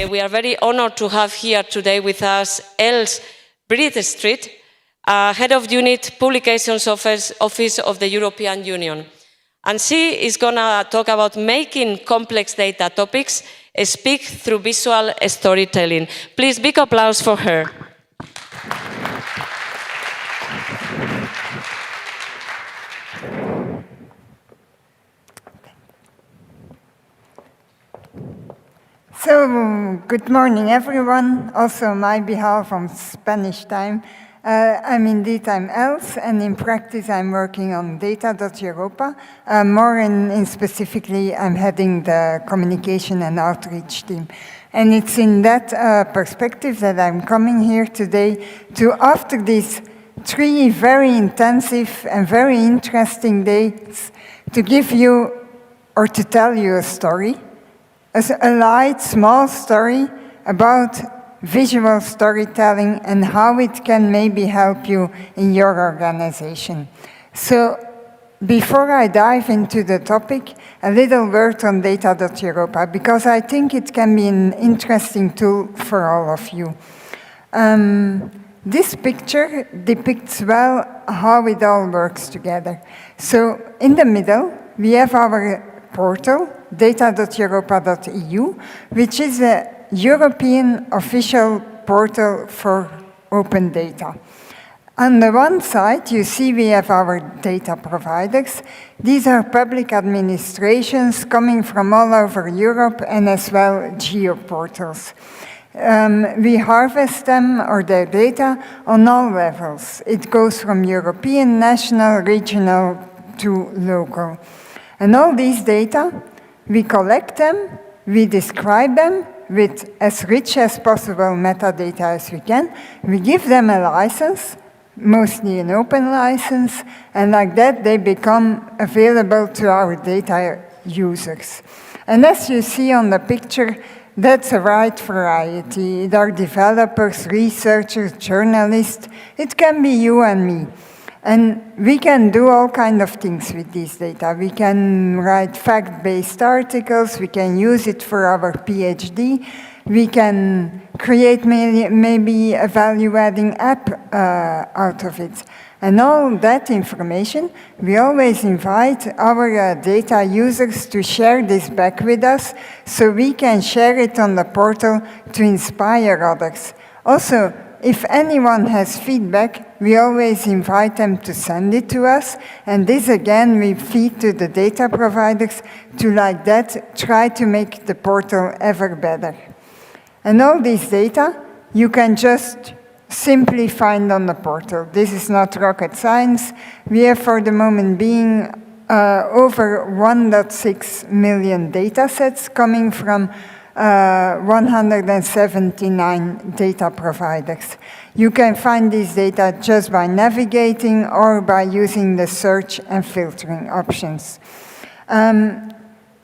we are very honored to have here today with us Els Breedstraet, Head of Unit Publications Office of the European Union. And she is going to talk about making complex data topics speak through visual storytelling. Please, big applause for her. So, good morning, everyone. Also, on my behalf, on Spanish time, I'm Els, and in practice, I'm working on data.europa. More in specifically, I'm heading the communication and outreach team. And it's in that perspective that I'm coming here today to, after these 3 very intensive and very interesting days, to give you or to tell you a story. A light, small story about visual storytelling and how it can maybe help you in your organization. So, before I dive into the topic, a little word on data.europa, because I think it can be an interesting tool for all of you. This picture depicts well how it all works together. So, in the middle, we have our portal, data.europa.eu, which is a European official portal for open data. On the one side, you see we have our data providers. These are public administrations coming from all over Europe and as well geoportals. We harvest them or their data on all levels. It goes from European, national, regional to local. And all these data, we collect them, we describe them with as rich as possible metadata as we can. We give them a license, mostly an open license, and like that they become available to our data users. And as you see on the picture, that's a wide variety. There are developers, researchers, journalists. It can be you and me. And we can do all kinds of things with these data. We can write fact-based articles, we can use it for our PhD, we can create maybe a value-adding app out of it. And all that information, we always invite our data users to share this back with us, so we can share it on the portal to inspire others. Also, if anyone has feedback, we always invite them to send it to us, and this again we feed to the data providers to, like that, try to make the portal ever better. And all these data you can just simply find on the portal. This is not rocket science. We have for the moment being over 1.6 million data sets coming from 179 data providers. You can find these data just by navigating or by using the search and filtering options.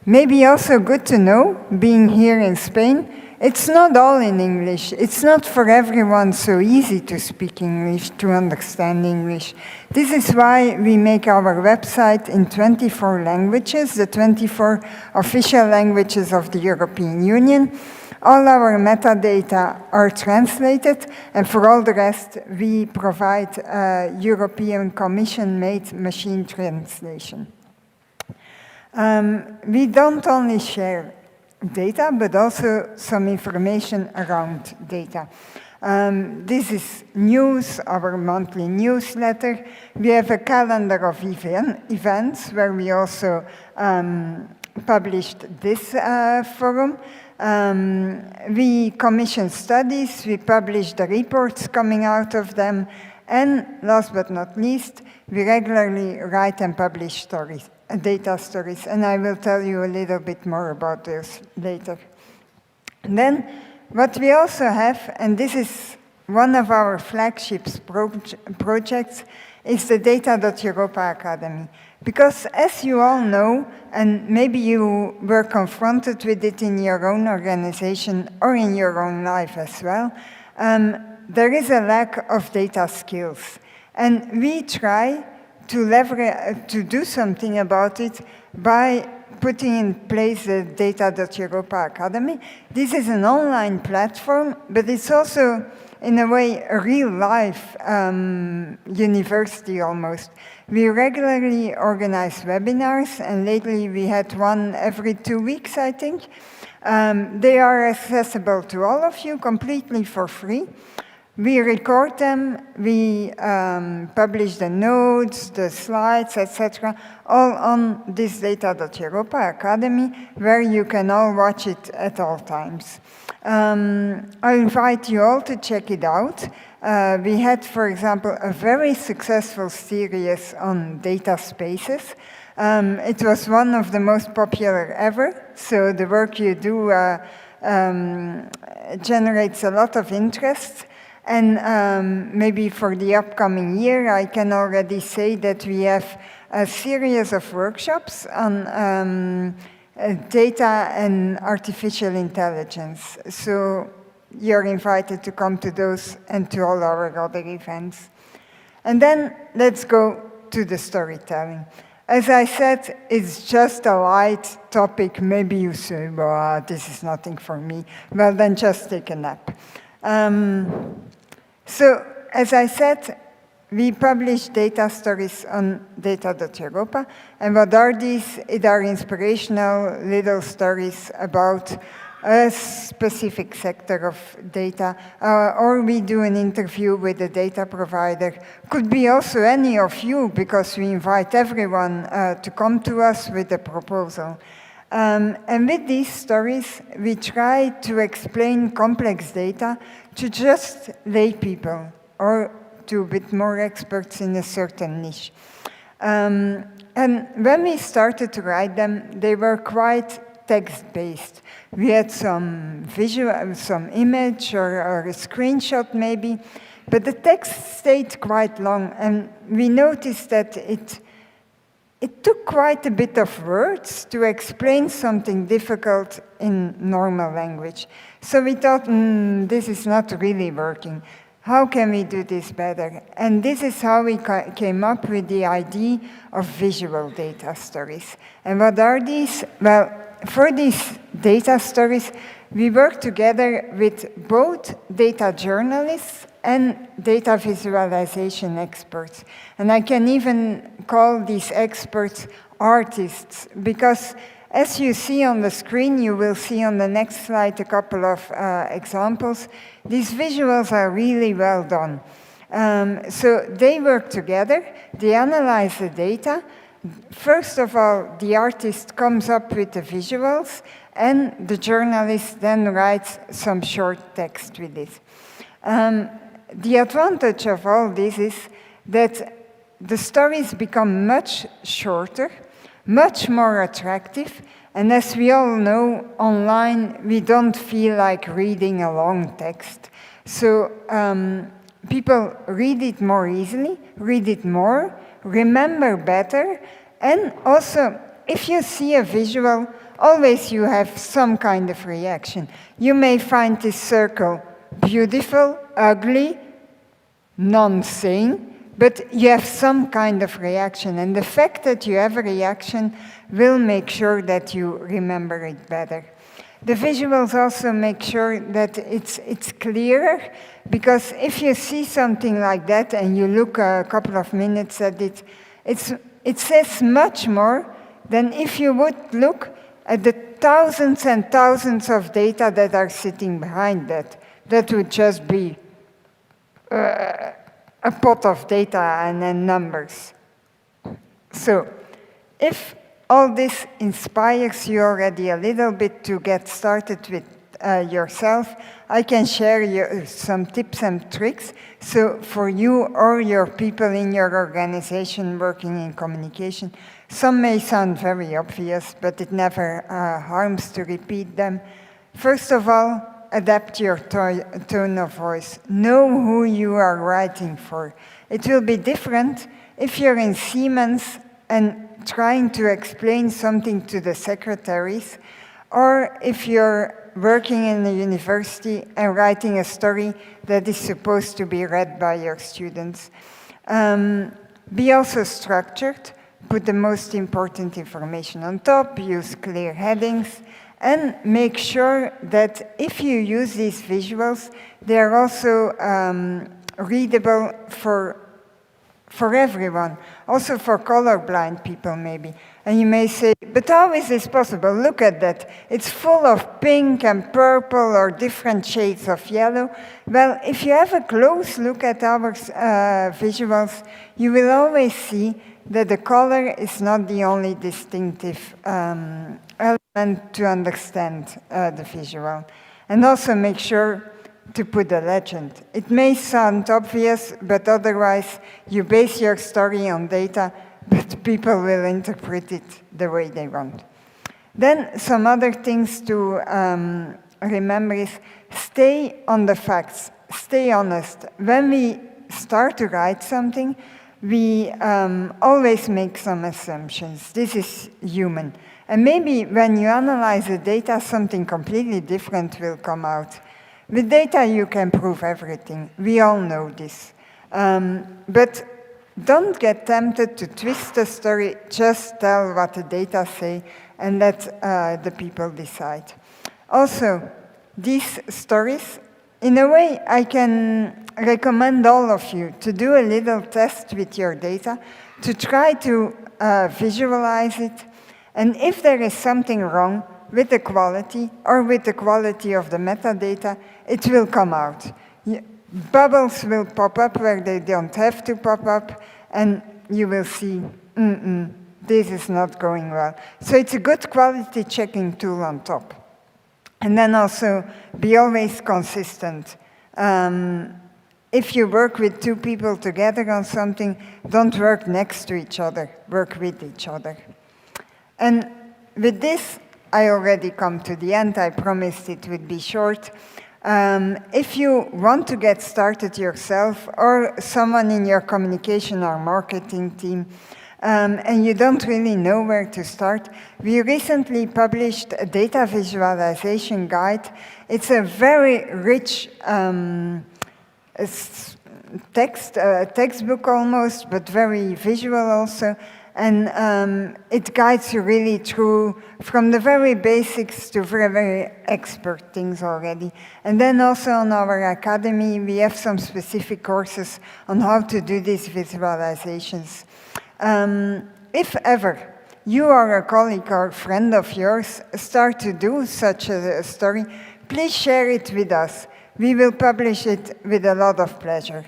Maybe also good to know, being here in Spain, it's not all in English. It's not for everyone so easy to speak English, to understand English. This is why we make our website in 24 languages, the 24 official languages of the European Union. All our metadata are translated, and for all the rest, we provide European Commission-made machine translation. We don't only share data, but also some information around data. This is news, our monthly newsletter. We have a calendar of events where we also published this forum. We commission studies, we publish the reports coming out of them, and last but not least, we regularly write and publish stories. Data stories, and I will tell you a little bit more about those later. And then, what we also have, and this is one of our flagship projects, is the Data.Europa Academy. Because as you all know, and maybe you were confronted with it in your own organization or in your own life as well, there is a lack of data skills. And we try to do something about it by putting in place the Data.Europa Academy. This is an online platform, but it's also, in a way, a real-life university almost. We regularly organize webinars, and lately we had one every 2 weeks, I think. They are accessible to all of you completely for free. We record them, we publish the notes, the slides, etc., all on this Data.Europa Academy, where you can all watch it at all times. I invite you all to check it out. We had, for example, a very successful series on data spaces. It was one of the most popular ever, so the work you do generates a lot of interest. And maybe for the upcoming year, I can already say that we have a series of workshops on data and artificial intelligence. So you're invited to come to those and to all our other events. And then let's go to the storytelling. As I said, it's just a light topic. Maybe you say, well, this is nothing for me. Well, then just take a nap. So, as I said, we publish data stories on Data.Europa. And what are these? It are inspirational little stories about a specific sector of data, or we do an interview with a data provider. Could be also any of you, because we invite everyone to come to us with a proposal. And with these stories, we try to explain complex data to just lay people or to a bit more experts in a certain niche. And when we started to write them, they were quite text-based. We had some visual, some image or a screenshot maybe, but the text stayed quite long, and we noticed that it took quite a bit of words to explain something difficult in normal language. So we thought, this is not really working. How can we do this better? And this is how we came up with the idea of visual data stories. And what are these? Well, for these data stories, we work together with both data journalists and data visualization experts. And I can even call these experts artists, because as you see on the screen, you will see on the next slide a couple of examples. These visuals are really well done. So they work together, they analyze the data. First of all, the artist comes up with the visuals, and the journalist then writes some short text with it. The advantage of all this is that the stories become much shorter, much more attractive, and as we all know, online we don't feel like reading a long text. So people read it more easily, read it more, remember better, and also if you see a visual, always you have some kind of reaction. You may find this circle beautiful, ugly, non-sane, but you have some kind of reaction. And the fact that you have a reaction will make sure that you remember it better. The visuals also make sure that it's clearer, because if you see something like that and you look a couple of minutes at it, it says much more than if you would look at the thousands and thousands of data that are sitting behind that. That would just be a pot of data and then numbers. So, if all this inspires you already a little bit to get started with yourself, I can share some tips and tricks. So for you or your people in your organization working in communication, some may sound very obvious, but it never harms to repeat them. First of all, adapt your tone of voice. Know who you are writing for. It will be different if you're in Siemens and trying to explain something to the secretaries, or if you're working in a university and writing a story that is supposed to be read by your students. Be also structured. put the most important information on top, use clear headings, and make sure that if you use these visuals, they are also readable for everyone, also for colorblind people maybe. And you may say, but how is this possible? Look at that. It's full of pink and purple or different shades of yellow. Well, if you have a close look at our visuals, you will always see that the color is not the only distinctive element to understand the visual. And also make sure to put a legend. It may sound obvious, but otherwise you base your story on data, but people will interpret it the way they want. Then some other things to remember is stay on the facts, stay honest. When we start to write something, we always make some assumptions. This is human. And maybe when you analyze the data, something completely different will come out. With data, you can prove everything. We all know this. But don't get tempted to twist the story. Just tell what the data say and let the people decide. Also, these stories, in a way, I can recommend all of you to do a little test with your data, to try to visualize it. And if there is something wrong with the quality or with the quality of the metadata, it will come out. Bubbles will pop up where they don't have to pop up, and you will see, this is not going well. So it's a good quality checking tool on top. And then also, be always consistent. If you work with two people together on something, don't work next to each other, work with each other. And with this, I already come to the end. I promised it would be short. If you want to get started yourself, or someone in your communication or marketing team, and you don't really know where to start, we recently published a data visualization guide. It's a very rich textbook almost, but very visual also. And it guides you really through from the very basics to very, very expert things already. And then also on our academy, we have some specific courses on how to do these visualizations. If ever you or a colleague or friend of yours start to do such a story, please share it with us. We will publish it with a lot of pleasure.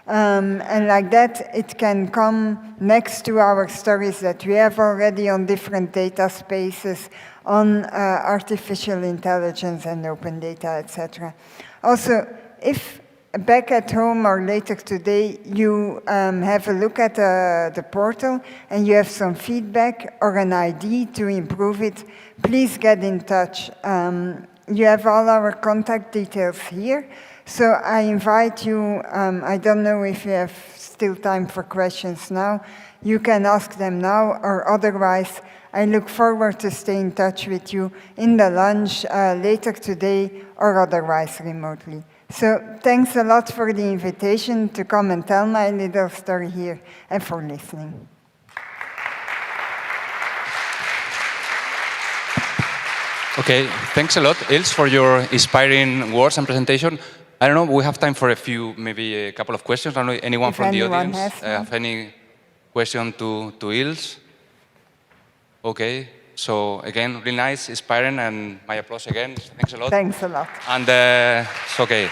And like that, it can come next to our stories that we have already on different data spaces, on artificial intelligence and open data, etc. Also, if back at home or later today you have a look at the portal and you have some feedback or an idea to improve it, please get in touch. You have all our contact details here. So I invite you, I don't know if you have still time for questions now, you can ask them now, or otherwise I look forward to stay in touch with you in the lunch later today or otherwise remotely. So thanks a lot for the invitation to come and tell my little story here and for listening. Okay, thanks a lot, Els, for your inspiring words and presentation. I don't know, we have time for maybe a couple of questions. I don't know, anyone from the audience have any question to Els? Okay, so again, really nice, inspiring, and my applause again. Thanks a lot. Thanks a lot. And it's okay.